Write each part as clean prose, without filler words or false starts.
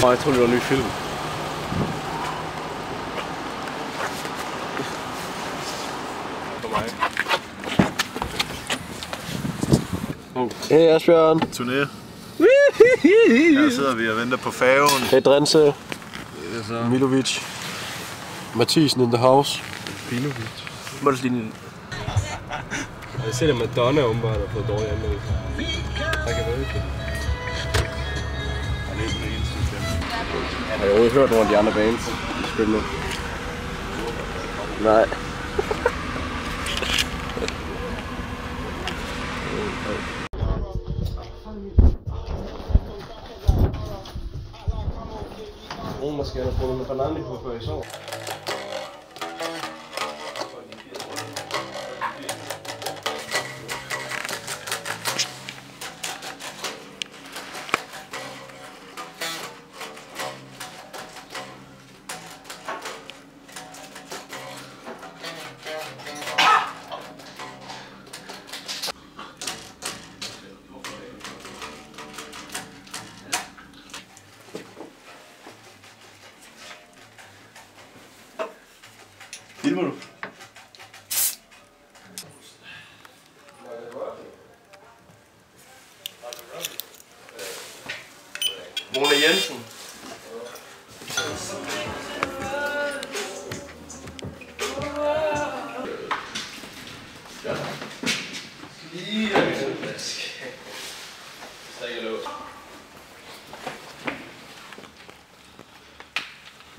jeg tror det var en ny film. For mig. Hey Asbjørn. Turné. Her sidder vi og venter på færgen. Hey Drense. Milovic. Mathisen in the house. Milovic. Målslinjen. Jeg ser det Madonna åbenbart har fået dårlige anmeldelser. Der kan være det. Har jeg overhovedet hørt nogle af de andre bands spille nu? Nej. Måske har fået med banani på før i sår. Filmer du? Mona Jensen.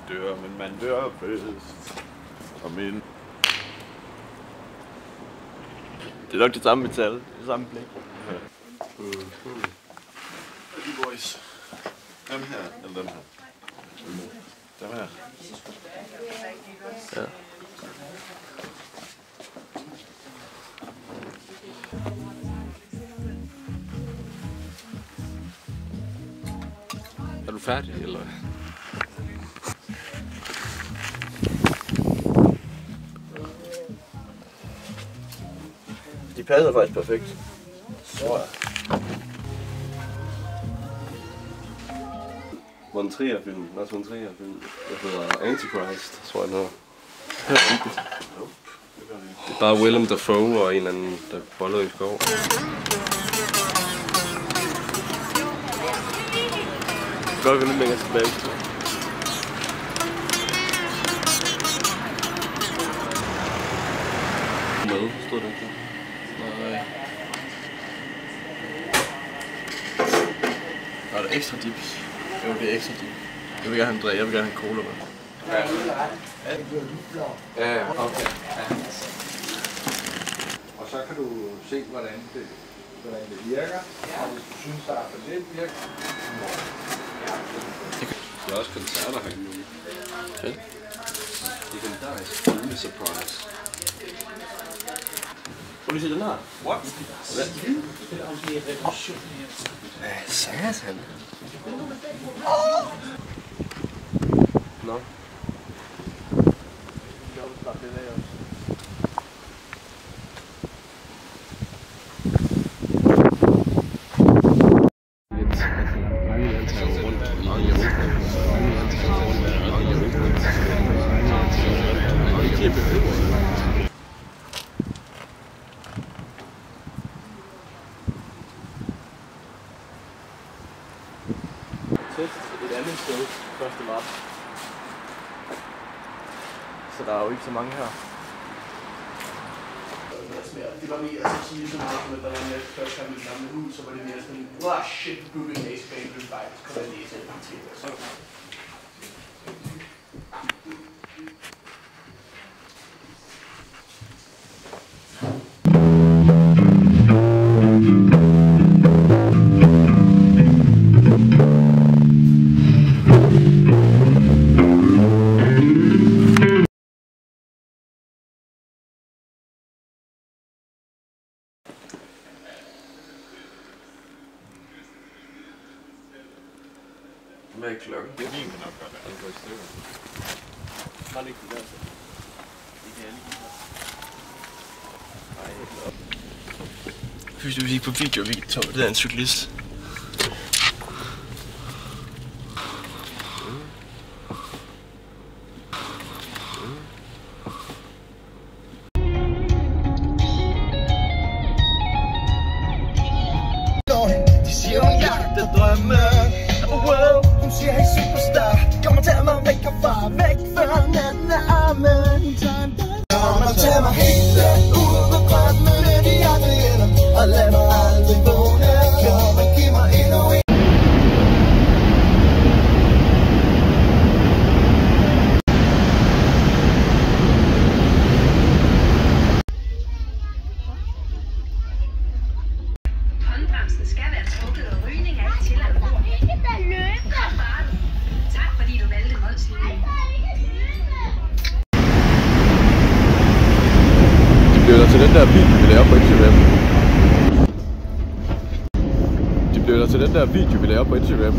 Dør, men man dør først. Og min. Det er nok det samme metal, det samme blik. De boys. Dem her, eller dem her. Dem her. Ja. Er du færdig, eller? De passer faktisk perfekt. Tror jeg. Von Trier-film. Lars von Trier-film. Det hedder Antichrist, tror jeg den hedder. Det er bare Willem Dafoe og en eller anden, der boller i skov. Godt gå lidt længere tilbage. Med, stod det ikke? Nej. Er det ekstra dips? Jo, det er ekstra dip. Jeg vil gerne have en jeg vil gerne have en cola med. Ja, okay. Ja. Og så kan du se, hvordan det virker. Og hvis du synes, der er for lidt virker. Der er også koncerter herinde nu. Okay. Legendarisk julesurprise. Prøv lige se den her. What? Hvad satan? Nå. Et andet sted 1. marts. Så der er jo ikke så mange her. Det var mere at sige så meget, at der var med først her mit gamle hus, så var det mere sådan, wow shit, Google Maze Band vil faktisk kunne læse et til. Hvad er klokken? Det er min nok godt, at det går i stykker. Bare lige der. Det kan jeg lige. Hvis du gik på video, vi kan tage det er en cyklist. superstar. Kom og tag mig væk herfra, væk før natten er armen. Kom og tag mig helt derud på grønne med de andre ender, og lad mig aldrig vågne. Kom og giv mig endnu en. Håndbremsen skal være trukket, og rygning er ikke tilladt. Tak fordi du valgte Molslinjen. De bliver til den der video, vi laver på Instagram. De bliver til den der video, vi laver på Instagram.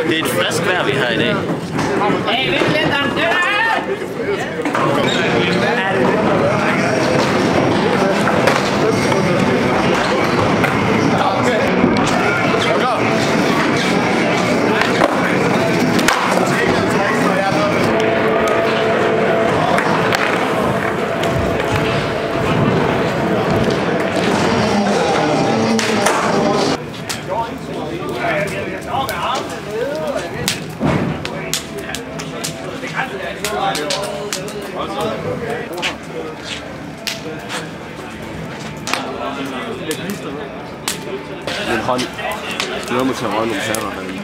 Det er et frisk vejr, vi har i dag. Hey, vent lidt, Min hånd. Jeg glæder mig til at røge nogle patter herinde.